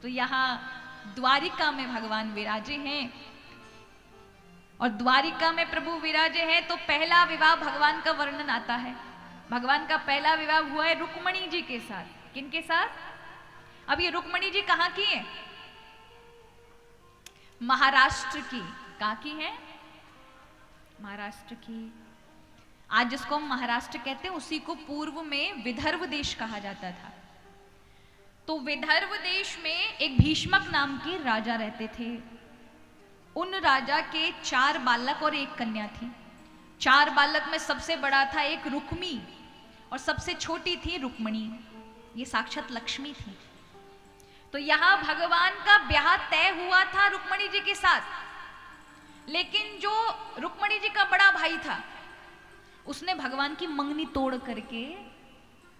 तो यहाँ द्वारिका में भगवान विराजे हैं और द्वारिका में प्रभु विराजे हैं। तो पहला विवाह भगवान का वर्णन आता है। भगवान का पहला विवाह हुआ है रुक्मणी जी के साथ। किनके साथ? अब ये रुक्मणी जी कहाँ की है? महाराष्ट्र की। कहाँ की है? महाराष्ट्र की। आज जिसको हम महाराष्ट्र कहते हैं उसी को पूर्व में विदर्भ देश कहा जाता था। तो विदर्भ देश में एक भीष्मक नाम के राजा रहते थे। उन राजा के 4 बालक और 1 कन्या थी। 4 बालक में सबसे बड़ा था एक रुक्मी और सबसे छोटी थी रुक्मणी। ये साक्षात लक्ष्मी थी। तो यहां भगवान का ब्याह तय हुआ था रुक्मणी जी के साथ। लेकिन जो रुक्मणी जी का बड़ा भाई था उसने भगवान की मंगनी तोड़ करके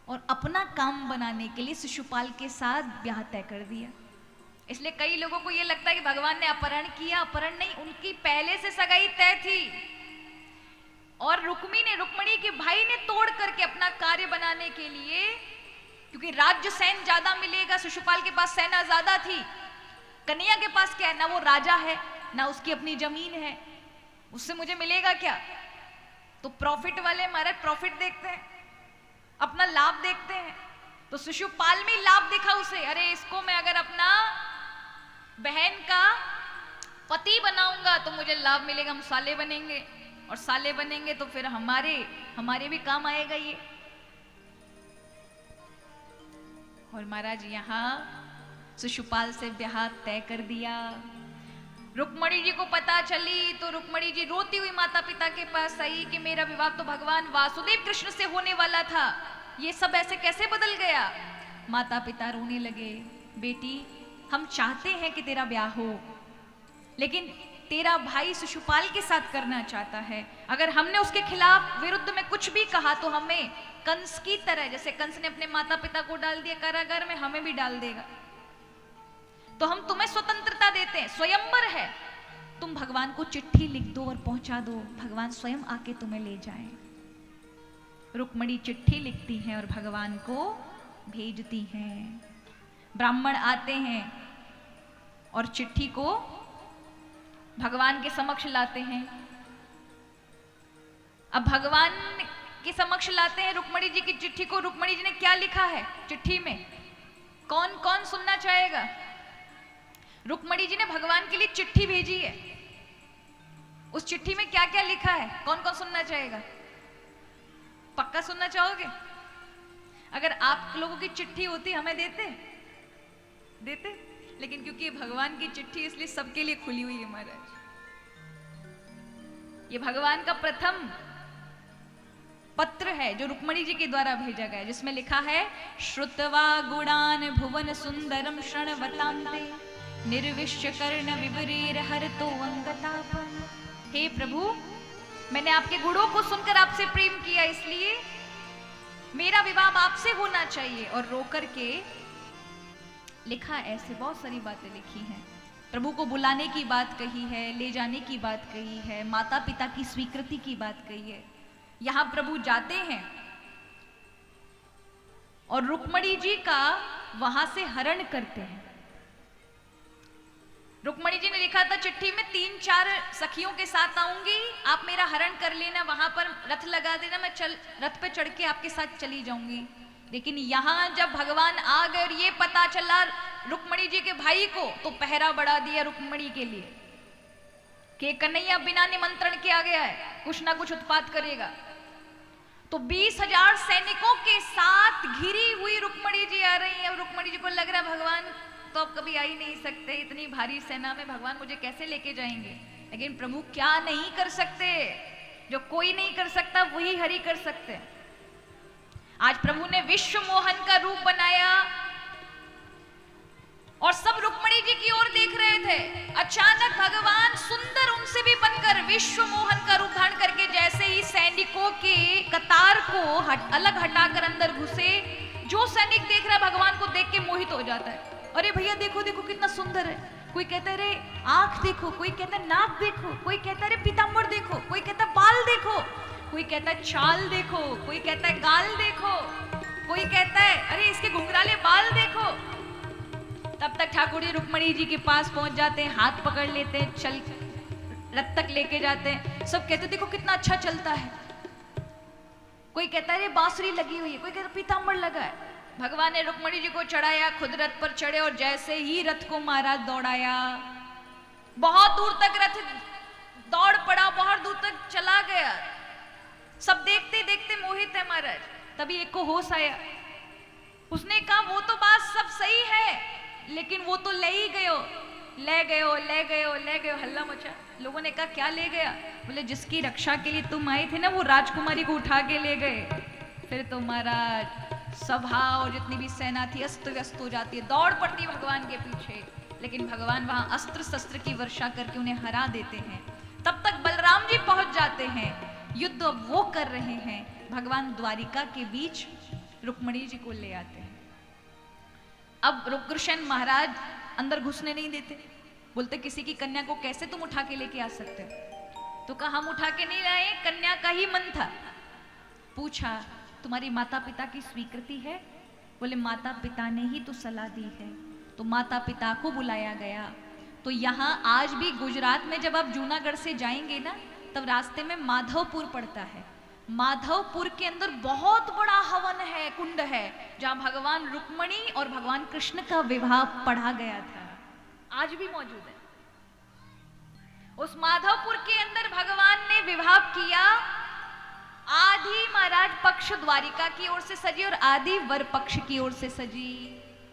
और अपना काम बनाने के लिए शिशुपाल के साथ ब्याह तय कर दिया। इसलिए कई लोगों को यह लगता है कि भगवान ने अपहरण किया। अपहरण नहीं, उनकी पहले से सगाई तय थी और रुक्मणी के भाई ने तोड़ करके अपना कार्य बनाने के लिए, क्योंकि राज्य सैन्य ज्यादा मिलेगा, शिशुपाल के पास सेना ज्यादा थी। कन्हैया के पास क्या है? ना वो राजा है ना उसकी अपनी जमीन है, उससे मुझे मिलेगा क्या? तो प्रॉफिट वाले महाराज प्रॉफिट देखते हैं, अपना लाभ देखते हैं। तो शिशुपाल में लाभ दिखा उसे, अरे इसको मैं अगर अपना बहन का पति बनाऊंगा तो मुझे लाभ मिलेगा, हम साले बनेंगे और साले बनेंगे तो फिर हमारे भी काम आएगा ये। और महाराज यहाँ शिशुपाल से ब्याह तय कर दिया। रुक्मणी जी को पता चली तो रुक्मणी जी रोती हुई माता पिता के पास आई कि मेरा विवाह तो भगवान वासुदेव कृष्ण से होने वाला था, ये सब ऐसे कैसे बदल गया? माता पिता रोने लगे। बेटी, हम चाहते हैं कि तेरा ब्याह हो, लेकिन तेरा भाई शिशुपाल के साथ करना चाहता है। अगर हमने उसके खिलाफ विरुद्ध में कुछ भी कहा तो हमें कंस की तरह, जैसे कंस ने अपने माता पिता को डाल दिया कारागार में, हमें भी डाल देगा। तो हम तुम्हें स्वतंत्रता देते हैं, स्वयंवर है, तुम भगवान को चिट्ठी लिख दो और पहुंचा दो, भगवान स्वयं आके तुम्हें ले जाएं। रुक्मणी चिट्ठी लिखती हैं और भगवान को भेजती हैं। ब्राह्मण आते हैं और चिट्ठी को भगवान के समक्ष लाते हैं। अब भगवान के समक्ष लाते हैं रुक्मणी जी की चिट्ठी को। रुक्मणी जी ने क्या लिखा है चिट्ठी में? कौन कौन सुनना चाहेगा? रुक्मणी जी ने भगवान के लिए चिट्ठी भेजी है। उस चिट्ठी में क्या क्या लिखा है? कौन कौन सुनना चाहेगा? पक्का सुनना चाहोगे? अगर आप लोगों की चिट्ठी होती हमें देते, लेकिन क्योंकि भगवान की चिट्ठी इसलिए सबके लिए खुली हुई है महाराज। ये भगवान का प्रथम पत्र है जो रुक्मणी जी के द्वारा भेजा गया, जिसमें लिखा है श्रुतवा गुणान भुवन सुंदरम शृण्वतान्ते निर्विश्य कर्ण विवरीर हरतो अंगतापम। हे प्रभु, मैंने आपके गुणों को सुनकर आपसे प्रेम किया, इसलिए मेरा विवाह आपसे होना चाहिए। और रोकर के लिखा, ऐसे बहुत सारी बातें लिखी हैं। प्रभु को बुलाने की बात कही है, ले जाने की बात कही है, माता पिता की स्वीकृति की बात कही है। यहां प्रभु जाते हैं और रुक्मणी जी का वहां से हरण करते हैं। रुक्मणी जी ने लिखा था चिट्ठी में 3-4 सखियों के साथ आऊंगी, आप मेरा हरण कर लेना, वहां पर रथ लगा देना, मैं रथ पे चढ़ के आपके साथ चली जाऊंगी। लेकिन यहां जब भगवान आ गए और ये पता चला रुक्मणी जी के भाई को, तो पहरा बढ़ा दिया रुक्मणी के लिए कि कन्हैया बिना निमंत्रण के आ गया है, कुछ ना कुछ उत्पात करेगा। तो 20,000 सैनिकों के साथ घिरी हुई रुक्मणी जी आ रही है। रुक्मणी जी को लग रहा है भगवान तो अब कभी आ ही नहीं सकते, इतनी भारी सेना में भगवान मुझे कैसे लेके जाएंगे। लेकिन प्रभु क्या नहीं कर सकते? जो कोई नहीं कर सकता वही हरि कर सकते। आज प्रभु ने विश्व मोहन का रूप बनाया और सब रुक्मणी जी की ओर देख रहे थे। अचानक भगवान सुंदर उनसे भी बनकर विश्व मोहन का रूप धारण करके जैसे ही सैनिकों के कतार को अलग हटाकर अंदर घुसे, जो सैनिक देख रहा है भगवान को देख के मोहित हो जाता है। अरे भैया देखो देखो कितना सुंदर है। कोई कहता है रे आंख देखो, कोई कहता है नाक देखो, कोई कहता है रे पीतांबर देखो, कोई कहता है बाल देखो, कोई कहता है चाल देखो, कोई कहता है गाल देखो, कोई कहता है अरे इसके घुंघराले बाल देखो। तब तक ठाकुर जी रुक्मणी जी के पास पहुंच जाते हैं, हाथ पकड़ लेते हैं, चल रथ तक लेके जाते हैं। सब कहते देखो कितना अच्छा चलता है। कोई कहता है बांसुरी लगी हुई है, कोई कहता पीताम्बर लगा है। भगवान ने रुक्मणी जी को चढ़ाया, खुद रथ पर चढ़े और जैसे ही रथ को महाराज दौड़ाया, बहुत दूर तक रथ दौड़ पड़ा, बहुत दूर तक चला गया। सब देखते देखते मोहित है महाराज। तभी एक को होश आया, उसने कहा वो तो बात सब सही है, लेकिन वो तो ले ही गयो, ले गयो, ले गयो, ले गयो। हल्ला मचा। लोगों ने कहा क्या ले गया? बोले जिसकी रक्षा के लिए तुम आए थे ना, वो राजकुमारी को उठा के ले गए। फिर तो महाराज सभा और जितनी भी सेना थी अस्त व्यस्त हो जाती है, दौड़ पड़ती भगवान के पीछे। लेकिन भगवान वहां अस्त्र शस्त्र की वर्षा करके उन्हें हरा देते हैं। तब तक बलराम जी पहुंच जाते हैं, युद्ध अब वो कर रहे हैं। भगवान द्वारिका के बीच रुक्मणी जी को ले आते हैं। अब रुक्रसेन महाराज अंदर घुसने नहीं देते, बोलते किसी की कन्या को कैसे तुम उठा के लेके आ सकते हो? तो कहा हम उठा के नहीं लाए, कन्या का ही मन था। पूछा तुम्हारी माता पिता की स्वीकृति है? बोले माता पिता ने ही तो सलाह दी है। तो माता पिता को बुलाया गया। तो यहाँ आज भी गुजरात में जब आप जूनागढ़ से जाएंगे ना, तब रास्ते में माधवपुर पड़ता है। माधवपुर के अंदर बहुत बड़ा हवन है, कुंड है, जहां भगवान रुक्मणी और भगवान कृष्ण का विवाह पढ़ा गया था, आज भी मौजूद है। उस माधवपुर के अंदर भगवान ने विवाह किया। आधी महाराज पक्ष द्वारिका की ओर से सजी और आधी वर पक्ष की ओर से सजी।